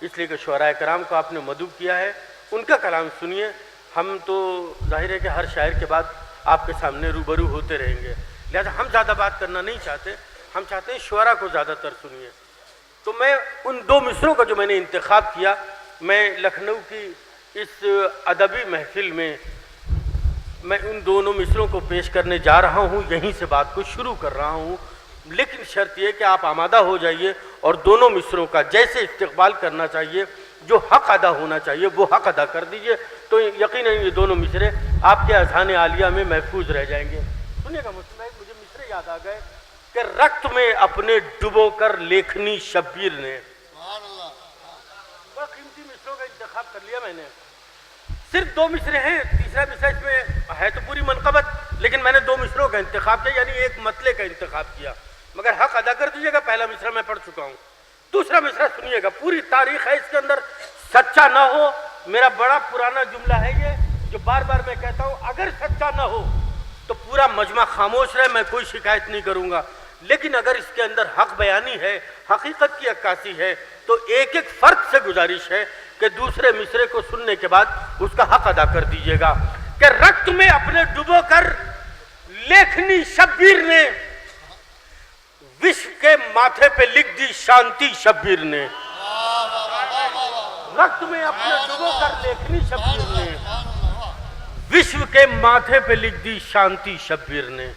اس لیے کہ شعراء کرام کو آپ نے مدعو کیا ہے، ان کا کلام سنیے۔ ہم تو ظاہر ہے کہ ہر شاعر کے بعد آپ کے سامنے روبرو ہوتے رہیں گے، لہذا ہم زیادہ بات کرنا نہیں چاہتے، ہم چاہتے ہیں شعراء کو زیادہ تر سنیے۔ تو میں ان دو مصروں کا جو میں نے انتخاب کیا، میں لکھنؤ کی اس ادبی محفل میں میں ان دونوں مصروں کو پیش کرنے جا رہا ہوں، یہیں سے بات کو شروع کر رہا ہوں، لیکن شرط یہ کہ آپ آمادہ ہو جائیے اور دونوں مصروں کا جیسے استقبال کرنا چاہیے، جو حق ادا ہونا چاہیے وہ حق ادا کر دیجئے، تو یقیناً یہ دونوں مصرے آپ کے اذہان عالیہ میں محفوظ رہ جائیں گے۔ سنیے گا مجھے مصرے یاد آ گئے کہ رخت میں اپنے ڈبو کر لیکھنی شبیر نے، بڑا قیمتی مصروں کا انتخاب کر لیا میں نے، صرف دو مصرے ہیں، تیسرا مصرع اس میں ہے تو پوری منقبت، لیکن میں نے دو مصروں کا انتخاب کیا، یعنی ایک مطلع کا انتخاب کیا، مگر حق ادا کر دیجیے گا، پہلا مصرع میں پڑھ چکا ہوں، دوسرا مصرع سنیے گا، پوری تاریخ ہے اس کے اندر، سچا نہ ہو، میرا بڑا پرانا جملہ ہے یہ جو بار بار میں کہتا ہوں، اگر سچا نہ ہو تو پورا مجمع خاموش رہے، میں کوئی شکایت نہیں کروں گا، لیکن اگر اس کے اندر حق بیانی ہے، حقیقت کی عکاسی ہے، تو ایک ایک فرد سے گزارش ہے کہ دوسرے مصرے کو سننے کے بعد اس کا حق ادا کر دیجیے گا کہ رخت میں اپنے ڈبو کر لیکھنی شبیر نے، وشو کے ماتھے پہ لکھ دی شانتی شبیر نے، رخت میں اپنے ڈبو کر لیکھنی شبیر نے، وشو کے ماتھے پہ لکھ دی شانتی شبیر نے۔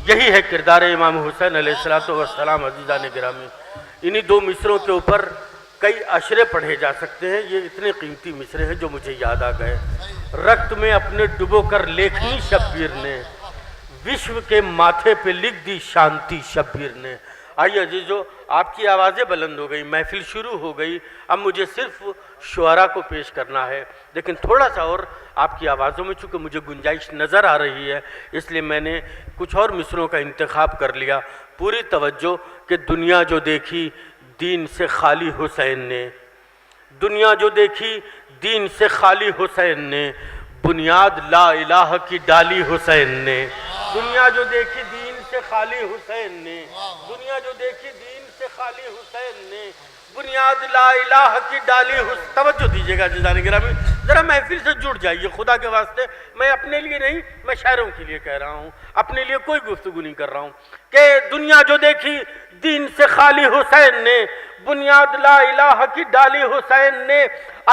یہی ہے کردار امام حسین علیہ السلام۔ عزیزان گرامی، انہی دو مصروں کے اوپر کئی اشرے پڑھے جا سکتے ہیں، یہ اتنے قیمتی مصرے ہیں جو مجھے یاد آ گئے۔ رخت میں اپنے ڈبو کر لیکھنی شبیر نے، وشو کے ماتھے پہ لکھ دی شانتی شبیر نے۔ آئیے عزیزو، آپ کی آوازیں بلند ہو گئی، محفل شروع ہو گئی، اب مجھے صرف شعراء کو پیش کرنا ہے، لیکن تھوڑا سا اور آپ کی آوازوں میں چونکہ مجھے گنجائش نظر آ رہی ہے، اس لیے میں نے کچھ اور مصروں کا انتخاب کر لیا۔ پوری توجہ کہ دنیا جو دیکھی دین سے خالی حسین نے، دنیا جو دیکھی دین سے خالی حسین نے، بنیاد لا الہ کی ڈالی حسین نے، دنیا جو دیکھی دین سے خالی حسین نے، دنیا جو دیکھی دین سے خالی حسین نے، بنیاد لا الہ کی ڈالی حسین۔ توجہ دیجیے گا عزیزان گرامی، ذرا محفل سے جڑ جائیے خدا کے واسطے، میں اپنے لیے نہیں، میں شاعروں کے لیے کہہ رہا ہوں، اپنے لیے کوئی گفتگو نہیں کر رہا ہوں، کہ دنیا جو دیکھی دین سے خالی حسین نے، بنیاد لا الہ کی ڈالی حسین نے،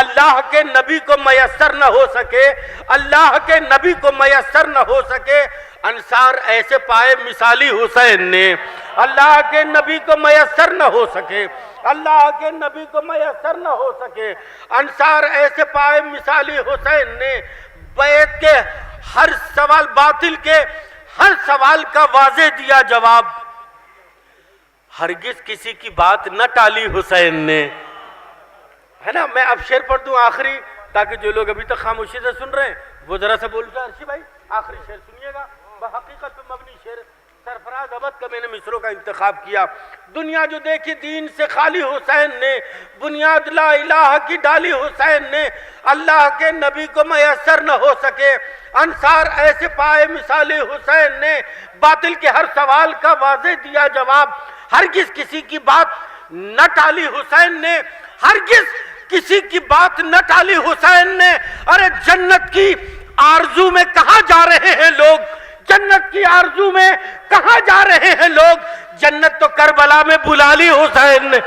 اللہ کے نبی کو میسر نہ ہو سکے، اللہ کے نبی کو میسر نہ ہو سکے، انصار ایسے پائے مثالی حسین نے، اللہ کے نبی کو میسر نہ ہو سکے، اللہ کے نبی کو میسر نہ ہو سکے، انصار ایسے پائے مثالی حسین نے، بیعت کے ہر سوال باطل کے ہر سوال کا واضح دیا جواب، ہرگز کسی کی بات نہ ٹالی حسین نے، ہے نا۔ میں اب شعر پڑھ دوں آخری، تاکہ جو لوگ ابھی تک خاموشی سے سن رہے ہیں وہ ذرا سا بول جائیں۔ عرشی بھائی آخری شعر سنیے گا، بحقیقت پہ مبنی شعر، سرفراز ابد کا میں نے مصروں کا انتخاب کیا۔ دنیا جو دیکھی دین سے خالی حسین نے، بنیاد لا الہ کی ڈالی حسین نے، اللہ کے نبی کو میسر نہ ہو سکے، انصار ایسے پائے مثالی حسین نے، باطل کے ہر سوال کا واضح دیا جواب، ہرگز کسی کی بات نہ ٹالی حسین نے، ہرگز کسی کی بات نہ ٹالی حسین نے۔ ارے جنت کی آرزو میں کہاں جا رہے ہیں لوگ، جنت کی آرزو میں کہاں جا رہے ہیں لوگ، جنت تو کربلا میں بلا لی حسین نے،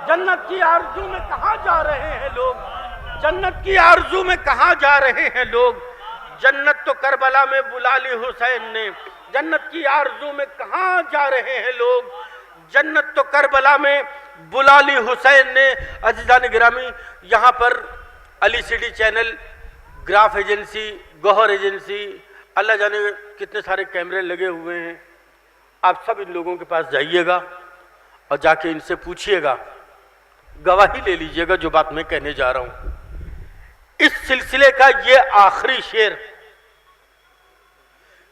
جنت کی آرزو میں کہاں جا رہے ہیں لوگ، جنت کی آرزو میں کہاں جا رہے ہیں لوگ، جنت تو کربلا میں بلا لی حسین نے، جنت کی آرزو میں کہاں جا رہے ہیں لوگ، جنت تو کربلا میں بلا لی حسین نے۔ عزیزان گرامی، یہاں پر Ali C D channel, graph agency, Gohar agency, Allah جانے کتنے سارے کیمرے لگے ہوئے ہیں، آپ سب ان لوگوں کے پاس جائیے گا اور جا کے ان سے پوچھئے گا، گواہی لے لیجئے گا جو بات میں کہنے جا رہا ہوں۔ اس سلسلے کا یہ آخری شعر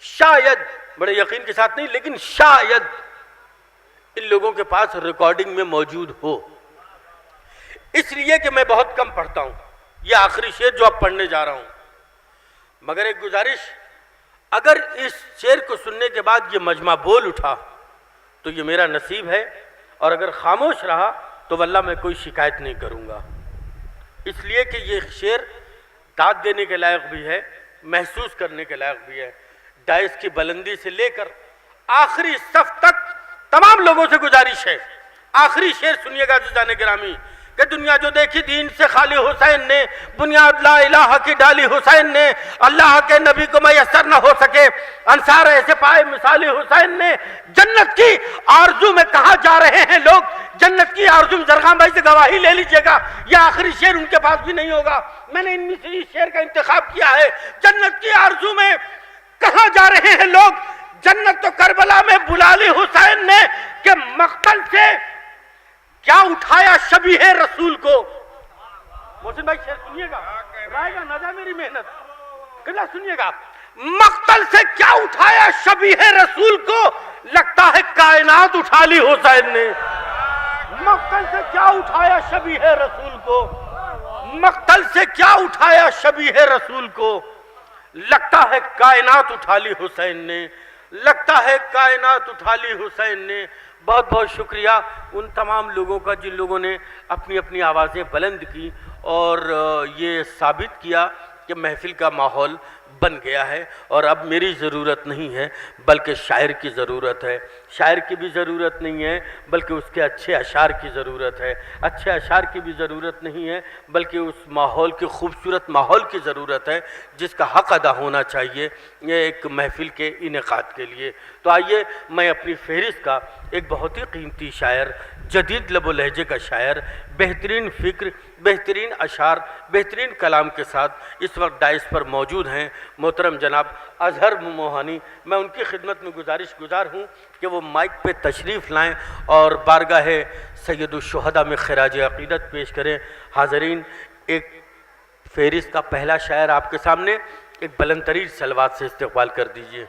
شاید، بڑے یقین کے ساتھ نہیں لیکن شاید ان لوگوں کے پاس ریکارڈنگ میں موجود ہو، اس لیے کہ میں بہت کم پڑھتا ہوں، یہ آخری شعر جو اب پڑھنے جا رہا ہوں، مگر ایک گزارش، اگر اس شعر کو سننے کے بعد یہ مجمع بول اٹھا تو یہ میرا نصیب ہے، اور اگر خاموش رہا تو واللہ میں کوئی شکایت نہیں کروں گا، اس لیے کہ یہ شعر داد دینے کے لائق بھی ہے، محسوس کرنے کے لائق بھی ہے۔ ڈائس کی بلندی سے لے کر آخری صف تک تمام لوگوں سے گزارش ہے، آخری شعر سنیے گا عزیزان گرامی، کہ دنیا جو دیکھی دین سے خالی حسین نے، بنیاد لا الہ کی ڈالی حسین نے، اللہ کے نبی کو میسر نہ ہو سکے، انصار ایسے پائے مثالی حسین نے، جنت کی آرزو میں کہاں جا رہے ہیں لوگ، جنت کی آرزو میں زرغام بھائی سے گواہی لے لیجئے گا، یہ آخری شعر ان کے پاس بھی نہیں ہوگا، میں نے ان میں سے اس شعر کا انتخاب کیا ہے۔ جنت کی آرزو میں کہاں جا رہے ہیں لوگ، جنت تو کربلا میں بلا لی حسین نے، کہ مقتل سے کیا اٹھایا شبیہ رسول کو۔ محسن بھائی شعر سنیے گا، رائے گا نہ جا میری محنت، کلا سنیے گا، مقتل سے کیا اٹھایا شبیہ رسول کو، لگتا ہے کائنات اٹھا لی حسین نے۔ مقتل سے کیا اٹھایا شبیہ رسول کو، مقتل سے کیا اٹھایا شبیہ رسول کو، لگتا ہے کائنات اٹھا لی حسین نے، لگتا ہے کائنات اٹھا لی حسین نے۔ بہت بہت شکریہ ان تمام لوگوں کا جن لوگوں نے اپنی اپنی آوازیں بلند کی اور یہ ثابت کیا کہ محفل کا ماحول بن گیا ہے، اور اب میری ضرورت نہیں ہے بلکہ شاعر کی ضرورت ہے۔ شاعر کی بھی ضرورت نہیں ہے بلکہ اس کے اچھے اشعار کی ضرورت ہے، اچھے اشعار کی بھی ضرورت نہیں ہے بلکہ اس ماحول کی خوبصورت ماحول کی ضرورت ہے جس کا حق ادا ہونا چاہیے یہ ایک محفل کے انعقاد کے لیے۔ تو آئیے میں اپنی فہرست کا ایک بہت ہی قیمتی شاعر، جدید لب و لہجے کا شاعر، بہترین فکر، بہترین اشعار، بہترین کلام کے ساتھ اس وقت ڈائس پر موجود ہیں محترم جناب اظہر موہانی، میں ان کی خدمت میں گزار ہوں کہ وہ مائک پہ تشریف لائیں اور بارگاہ سید الشہداء میں خراج عقیدت پیش کریں۔ حاضرین، ایک فہرست کا پہلا شاعر آپ کے سامنے، ایک بلند ترین صلوات سے استقبال کر دیجئے۔